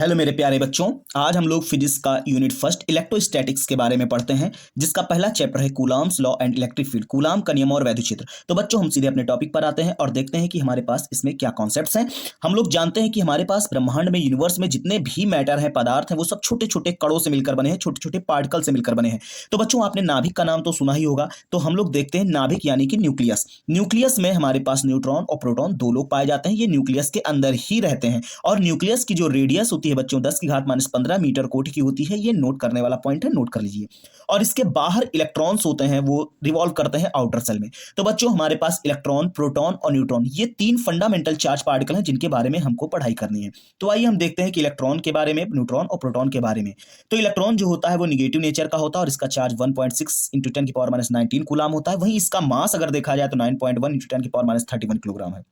Hello मेरे प्यारे बच्चों। आज हम लोग फिजिक्स का यूनिट फर्स्ट इलेक्ट्रोस्टैटिक्स के बारे में पढ़ते हैं, जिसका पहला चैप्टर है Coulomb's law and electric field, coulomb का नियम और वैद्युत क्षेत्र। तो बच्चों हम सीधे अपने टॉपिक पर आते हैं और देखते हैं कि हमारे पास इसमें क्या कॉन्सेप्ट्स हैं। हम लोग जानते हैं कि हमारे पास ब्रह्मांड में, यूनिवर्स में जितने भी मैटर है, पदार्थ हैं, वो सब छोटे छोटे कणों से मिलकर बने हैं, छोटे छोटे पार्टिकल से मिलकर बने हैं। तो बच्चों आपने नाभिक का नाम तो सुना ही होगा। तो हम लोग देखते हैं नाभिक यानी कि न्यूक्लियस। न्यूक्लियस में हमारे पास न्यूट्रॉन और प्रोटॉन दो लोग पाए जाते हैं। ये न्यूक्लियस के अंदर ही रहते हैं और न्यूक्लियस की जो रेडियस होती है बच्चों 10⁻⁻15 मीटर कोटि की होती है। ये नोट करने वाला पॉइंट है, नोट कर लीजिए। और इसके बाहर इलेक्ट्रॉन्स होते हैं, वो रिवॉल्व करते हैं आउटर सेल में। तो बच्चों हमारे पास इलेक्ट्रॉन, प्रोटॉन और न्यूट्रॉन, ये तीन फंडामेंटल चार्ज पार्टिकल हैं जिनके बारे में हमको पढ़ाई करनी है। तो आइए हम देखते हैं कि इलेक्ट्रॉन के बारे में, न्यूट्रॉन और प्रोटॉन के बारे में। तो इलेक्ट्रॉन जो होता है वो निगेटिव नेचर का होता है और इसका चार्ज 1.6 × 10⁻⁻19 कूलाम होता है। वहीं इसका मास अगर देखा जाए तो 9.1 × 10⁻31 किलोग्राम है।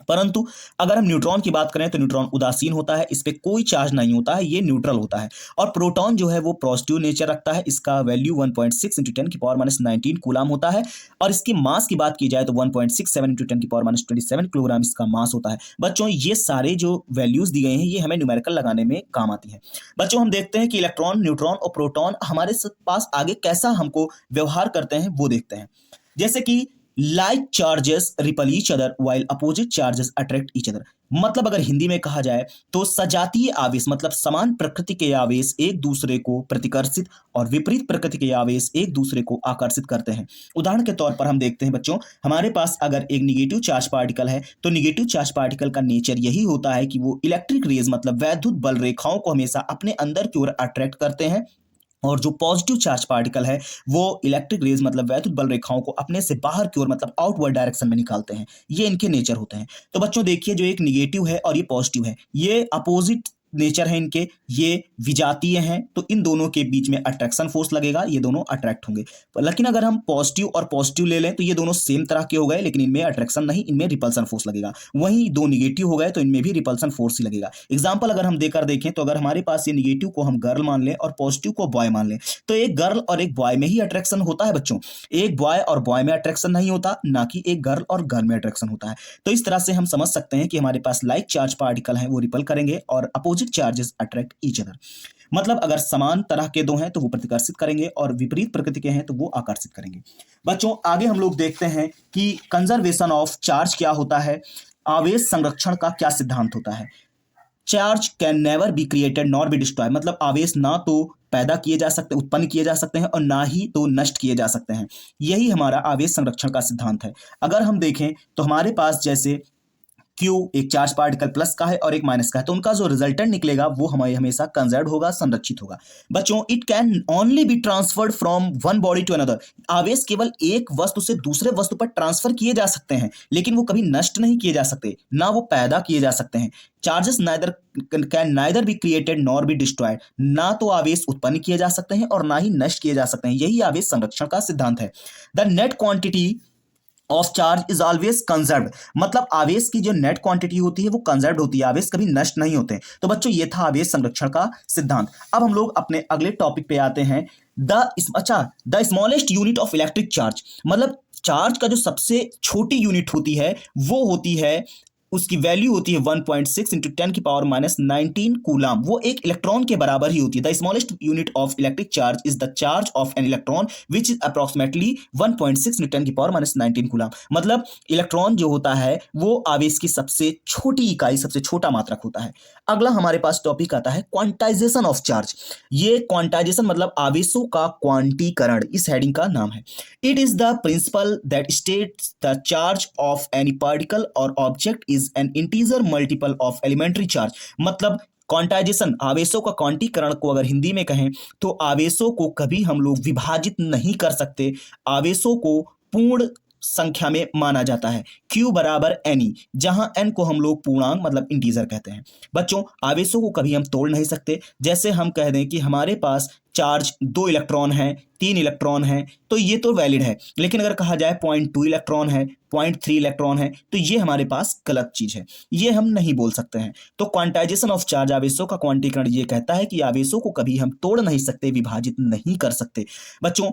परंतु अगर हम न्यूट्रॉन की बात करें तो न्यूट्रॉन उदासीन होता है, इस पे कोई चार्ज नहीं होता है, ये न्यूट्रल होता है। और प्रोटॉन जो है वो पॉजिटिव नेचर रखता है, इसका वैल्यू 1.6 × 10⁻⁻19 कूलाम होता है। और इसकी मास की बात की जाए तो 1.67 × 10⁻27 किलोग्राम इसका मास होता है। बच्चों ये सारे जो वैल्यूज दिए गए हैं ये हमें न्यूमेरिकल लगाने में काम आती है। बच्चों हम देखते हैं कि इलेक्ट्रॉन, न्यूट्रॉन और प्रोटॉन हमारे पास आगे कैसा हमको व्यवहार करते हैं वो देखते हैं। जैसे कि like charges ripple each other while opposite charges attract each other. मतलब अगर हिंदी में कहा जाए तो सजातीय आवेश, मतलब समान प्रकृति के आवेश एक दूसरे को प्रतिकर्षित और विपरीत प्रकृति के आवेश एक दूसरे को आकर्षित करते हैं। उदाहरण के तौर पर हम देखते हैं बच्चों, हमारे पास अगर एक निगेटिव चार्ज पार्टिकल है तो निगेटिव चार्ज पार्टिकल का नेचर यही होता है कि वो इलेक्ट्रिक रेज, मतलब वैद्युत बल रेखाओं को हमेशा अपने अंदर की ओर अट्रैक्ट करते हैं। और जो पॉजिटिव चार्ज पार्टिकल है वो इलेक्ट्रिक रेज, मतलब वैद्युत बल रेखाओं को अपने से बाहर की ओर, मतलब आउटवर्ड डायरेक्शन में निकालते हैं। ये इनके नेचर होते हैं। तो बच्चों देखिए, जो एक निगेटिव है और ये पॉजिटिव है, ये अपोजिट नेचर है इनके, ये विजातीय हैं। तो इन दोनों के बीच में अट्रैक्शन फोर्स लगेगा, ये दोनों अट्रैक्ट होंगे। लेकिन अगर हम पॉजिटिव और पॉजिटिव ले लें तो ये दोनों सेम तरह के हो गए, लेकिन इनमें अट्रैक्शन नहीं, इनमें रिपल्सन फोर्स लगेगा। वहीं दो निगेटिव हो गए तो इनमें भी रिपल्सन फोर्स ही लगेगा। एग्जाम्पल अगर हम देकर देखें तो अगर हमारे पास ये निगेटिव को हम गर्ल मान लें और पॉजिटिव को बॉय मान लें तो एक गर्ल और एक बॉय में ही अट्रैक्शन होता है बच्चों। एक बॉय और बॉय में अट्रैक्शन नहीं होता, ना कि एक गर्ल और गर्ल में अट्रैक्शन होता है। तो इस तरह से हम समझ सकते हैं कि हमारे पास लाइक चार्ज पार्टिकल हैं वो रिपल करेंगे और opposite charges attract each other. मतलब अगर समान तरह के दो हैं तो वो प्रतिकर्षित करेंगे और विपरीत प्रकृति के हैं तो वो आकर्षित करेंगे। बच्चों आगे हम लोग देखते हैं कि कंजर्वेशन ऑफ चार्ज क्या होता है, आवेश संरक्षण का क्या सिद्धांत होता है। Charge can never be created nor be destroy, मतलब आवेश ना तो पैदा किए जा सकते, उत्पन्न किए जा सकते हैं और ना ही तो नष्ट किए जा सकते हैं। यही हमारा आवेश संरक्षण का सिद्धांत है। अगर हम देखें तो हमारे पास जैसे क्यू एक चार्ज पार्टिकल प्लस का है और एक माइनस का है, तो उनका जो रिजल्टेंट निकलेगा वो हमारे हमेशा कंजर्व्ड होगा, संरक्षित होगा। बच्चों it can only be transferred from one body to another. आवेश केवल एक वस्तु से दूसरे वस्तु पर ट्रांसफर किए जा सकते हैं, लेकिन वो कभी नष्ट नहीं किए जा सकते, ना वो पैदा किए जा सकते हैं। Charges neither can neither be created nor be destroyed, ना तो आवेश उत्पन्न किए जा सकते हैं और ना ही नष्ट किए जा सकते हैं। यही आवेश संरक्षण का सिद्धांत है। The net quantity of charge is always conserved, मतलब आवेश की जो नेट क्वांटिटी होती है वो कंजर्व्ड होती है, आवेश कभी नष्ट नहीं होते। तो बच्चों ये था आवेश संरक्षण का सिद्धांत। अब हम लोग अपने अगले टॉपिक पे आते हैं। The smallest unit of electric charge, मतलब चार्ज का जो सबसे छोटी यूनिट होती है वो होती है, उसकी वैल्यू होती है 1.6 × 10⁻⁻19 कूलाम। वो एक इलेक्ट्रॉन के बराबर ही होती है। The smallest unit of electric charge is the charge of an electron which is approximately 1.6 × 10⁻⁻19 coulomb. मतलब इलेक्ट्रॉन जो होता है वो आवेश की सबसे छोटी इकाई, सबसे छोटा मात्रक होता है। अगला हमारे पास टॉपिक आता है क्वांटाइजेशन ऑफ चार्ज। ये क्वांटाइजेशन मतलब आवेशों का क्वांटीकरण, इस हेडिंग का नाम है। It is the principle that states the charge of any particle और object is an integer multiple of elementary charge. मतलब क्वांटाइजेशन, आवेशों का क्वांटीकरण को अगर हिंदी में कहें तो आवेशों को कभी हम लोग विभाजित नहीं कर सकते, आवेशों को पूर्ण संख्या में माना जाता है। Q बराबर NE, जहां N को हम लोग पूर्णांक मतलब इंटीजर कहते हैं। बच्चों आवेशों को कभी हम तोड़ नहीं सकते। जैसे हम कह दें कि हमारे पास चार्ज 2 इलेक्ट्रॉन है, 3 इलेक्ट्रॉन है, तो ये तो वैलिड है। लेकिन अगर कहा जाए 0.2 इलेक्ट्रॉन है, 0.3 इलेक्ट्रॉन है, तो ये हमारे पास गलत चीज है, ये हम नहीं बोल सकते हैं। तो क्वांटाइजेशन ऑफ चार्ज, आवेशों का क्वांटीकरण, ये कहता है कि आवेशों को कभी हम तोड़ नहीं सकते, विभाजित नहीं कर सकते। बच्चों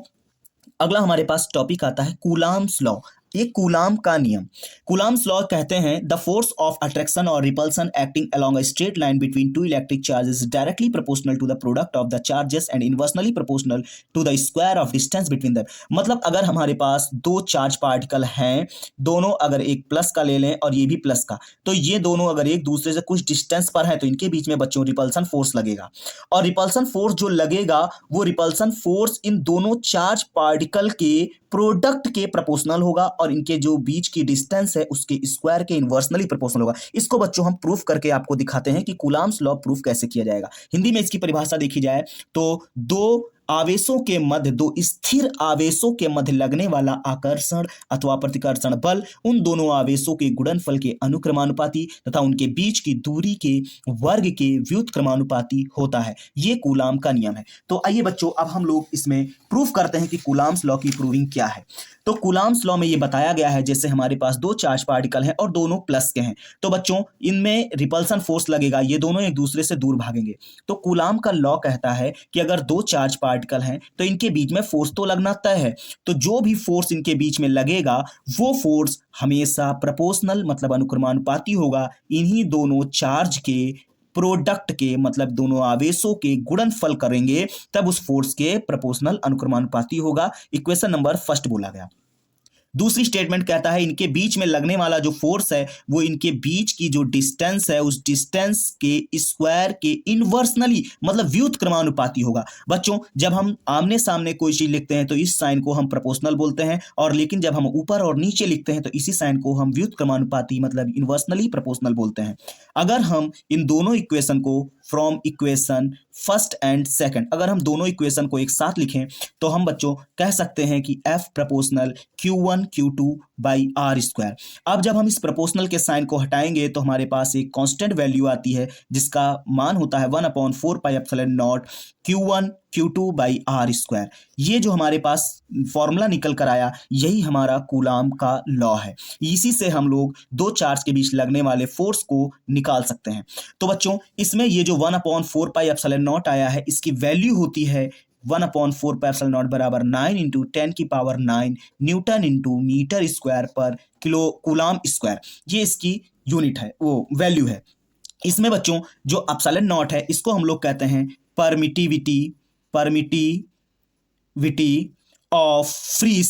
अगला हमारे पास टॉपिक आता है कूलाम्स लॉ। ये कूलाम का नियम, कूलाम्स लॉ कहते हैं द फोर्स ऑफ अट्रैक्शन और repulsion acting along a straight line between two electric charges directly proportional to the product of the charges and inversely proportional to the square of distance between them. मतलब अगर हमारे पास दो charge particle हैं, दोनों अगर एक plus का ले लें और ये भी प्लस का, तो ये दोनों अगर एक दूसरे से कुछ डिस्टेंस पर है तो इनके बीच में बच्चों रिपल्सन फोर्स लगेगा, और रिपल्सन फोर्स जो लगेगा वो रिपल्सन फोर्स इन दोनों चार्ज पार्टिकल के प्रोडक्ट के प्रोपोर्शनल होगा और इनके जो बीच की डिस्टेंस है उसके स्क्वायर के इनवर्सली प्रोपोर्शनल होगा। इसको बच्चों हम प्रूफ करके आपको दिखाते हैं कि कूलाम्स लॉ प्रूफ कैसे किया जाएगा। हिंदी में इसकी परिभाषा देखी जाए तो दो आवेशों के मध्य, दो स्थिर आवेशों के मध्य लगने वाला आकर्षण अथवा प्रतिकर्षण बल उन दोनों आवेशों के गुणनफल के अनुक्रमानुपाती तथा उनके बीच की दूरी के वर्ग के व्युत्क्रमानुपाती होता है। ये कूलाम का नियम है। तो आइए बच्चों अब हम लोग इसमें प्रूफ करते हैं कि कूलाम्स लॉ की प्रूविंग क्या है। तो कूलाम्स लॉ में ये बताया गया है जैसे हमारे पास दो चार्ज पार्टिकल हैं और दोनों प्लस के हैं, तो बच्चों इनमें रिपल्सन फोर्स लगेगा, ये दोनों एक दूसरे से दूर भागेंगे। तो कूलाम का लॉ कहता है कि अगर दो चार्ज पार्टिकल हैं तो इनके बीच में फोर्स तो लगना तय है, तो जो भी फोर्स इनके बीच में लगेगा वो फोर्स हमेशा प्रोपोर्शनल मतलब अनुक्रमानुपाती होगा इन्हीं दोनों चार्ज के प्रोडक्ट के, मतलब दोनों आवेशों के गुणनफल करेंगे तब उस फोर्स के प्रोपोर्शनल अनुक्रमानुपाती होगा। इक्वेशन नंबर फर्स्ट बोला गया। दूसरी स्टेटमेंट कहता है इनके बीच में लगने वाला जो फोर्स है वो इनके बीच की जो डिस्टेंस है उस डिस्टेंस के स्क्वायर के इनवर्सनली मतलब व्युत्क्रमानुपाती होगा। बच्चों जब हम आमने सामने कोई चीज लिखते हैं तो इस साइन को हम प्रोपोर्शनल बोलते हैं, और लेकिन जब हम ऊपर और नीचे लिखते हैं तो इसी साइन को हम व्युत्क्रमानुपाती मतलब इनवर्सनली प्रोपोर्शनल बोलते हैं। अगर हम इन दोनों इक्वेशन को from equation first and second, अगर हम दोनों इक्वेशन को एक साथ लिखें तो हम बच्चों कह सकते हैं कि F proportional Q1 Q2 by are square. अब जब हम इस प्रोपोर्शनल के साइन को हटाएंगे तो हमारे पास एक कांस्टेंट वैल्यू आती है जिसका मान होता है 1/4 pi epsilon naught Q1 Q2 by are square. ये जो हमारे पास फॉर्मूला निकल कर आया यही हमारा कूलाम का लॉ है। इसी से हम लोग दो चार्ज के बीच लगने वाले फोर्स को निकाल सकते हैं। तो बच्चों इसमें ये जो 1/4 पाई एप्सिलॉन नॉट आया है इसकी वैल्यू होती है 1/4 पाई एप्सिलॉन नॉट बराबर 9 into 10⁹ newton into metre square पर किलो कूलाम स्क्वायर। ये इसकी यूनिट है, वो वैल्यू है। इसमें बच्चों जो एप्सिलॉन नॉट है इसको हम लोग कहते हैं परमिटिविटी ऑफ फ्री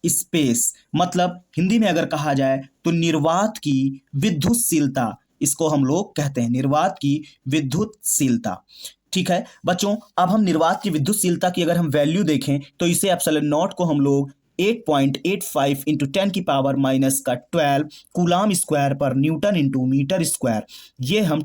स्पेस, मतलब हिंदी में अगर कहा जाए तो निर्वात की विद्युतशीलता, इसको हम लोग कहते हैं निर्वात की विद्युतशीलता। ठीक है बच्चों, अब हम निर्वात की विद्युतशीलता की अगर हम वैल्यू देखें तो इसे एप्सिलॉन नॉट को हम लोग 8.85 इंटू 10⁻⁻12 कूलाम स्क्वायर पर न्यूटन इंटू मीटर स्क्वायर, ये हम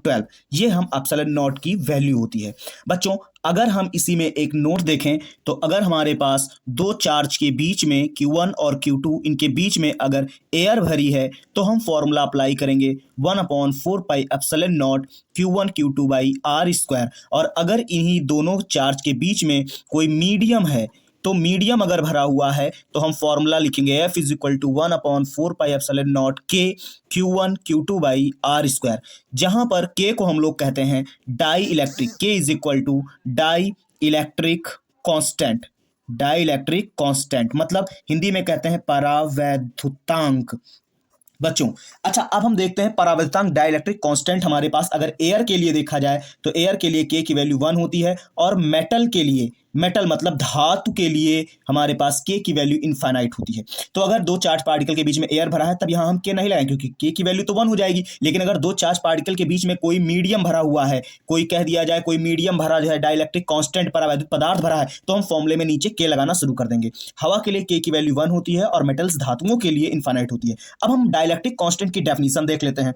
एप्सिलॉन नॉट की वैल्यू होती है। बच्चों अगर हम इसी में एक नोट देखें तो अगर हमारे पास दो चार्ज के बीच में Q1 और Q2 इनके बीच में अगर एयर भरी है तो हम फॉर्मूला अप्लाई करेंगे 1/4 pi epsilon naught Q1 Q2 by are square. और अगर इन्हीं दोनों चार्ज के बीच में कोई मीडियम है तो मीडियम अगर भरा हुआ है तो हम फॉर्मूला लिखेंगे F is equal to 1/4 pi epsilon naught K Q1 Q2 by are square, जहां पर K को हम लोग कहते हैं dielectric, K is equal to dielectric constant, मतलब हिंदी में कहते हैं परावैद्युतांक। बच्चों अच्छा अब हम देखते हैं परावैद्युतांक डाइलेक्ट्रिक कांस्टेंट हमारे पास अगर एयर के लिए देखा जाए तो एयर के लिए K की वैल्यू 1 होती है, और मेटल के लिए, मेटल मतलब धातु के लिए हमारे पास K की वैल्यू इनफाइनाइट होती है। तो अगर दो चार्ज पार्टिकल के बीच में एयर भरा है तब यहाँ हम K नहीं लगाएंगे क्योंकि K की वैल्यू तो 1 हो जाएगी। लेकिन अगर दो चार्ज पार्टिकल के बीच में कोई मीडियम भरा हुआ है, कोई कह दिया जाए कोई मीडियम भरा जो है डाइलेक्ट्रिक कांस्टेंट परावैद्युत पदार्थ भरा है, तो हम फॉर्मूले में नीचे K लगाना शुरू कर देंगे। हवा के लिए K की वैल्यू 1 होती है और मेटल्स धातुओं के लिए इनफाइनाइट होती है। अब हम डाइलेक्ट्रिक कांस्टेंट की डेफिनेशन देख लेते हैं।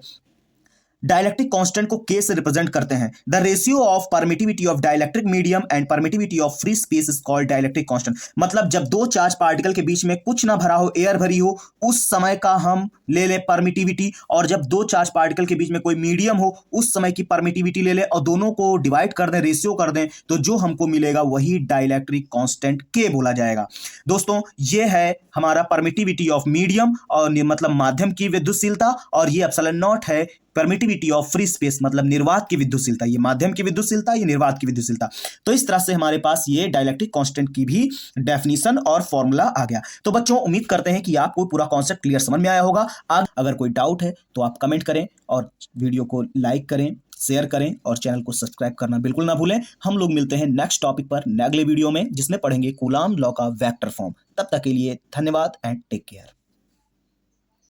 डाइलेक्ट्रिक कांस्टेंट को K से रिप्रेजेंट करते हैं। The ratio of permittivity of dielectric medium and permittivity of free space is called dielectric constant. मतलब जब दो चार्ज पार्टिकल के बीच में कुछ ना भरा हो, एयर भरी हो, उस समय का हम ले ले परमिटिविटी, और जब दो चार्ज पार्टिकल के बीच में कोई मीडियम हो उस समय की परमिटिविटी ले ले और दोनों को डिवाइड कर दें, रेशियो कर दें, तो जो हमको मिलेगा वही डाइलेक्ट्रिक कांस्टेंट K बोला जाएगा। दोस्तों ये है हमारा परमिटिविटी ऑफ मीडियम और मतलब माध्यम की विद्युतशीलता, और ये एप्सिलॉन नॉट है परमिटिविटी ऑफ फ्री स्पेस मतलब निर्वात की विद्युतशीलता, ये माध्यम की विद्युतशीलता, ये निर्वात की विद्युतशीलता। तो इस तरह से हमारे पास ये डाइलेक्ट्रिक कांस्टेंट की भी डेफिनेशन और फॉर्मूला आ गया। तो बच्चों उम्मीद करते हैं कि आपको पूरा कॉन्सेप्ट क्लियर समझ में आया होगा। अगर कोई डाउट है तो आप कमेंट करें और वीडियो को लाइक करें, शेयर करें और चैनल को सब्सक्राइब करना बिल्कुल ना भूलें। हम लोग मिलते हैं नेक्स्ट टॉपिक पर अगले वीडियो में, जिसमें पढ़ेंगे कूलाम्ब लॉ का वेक्टर फॉर्म। तब तक के लिए धन्यवाद एंड टेक केयर।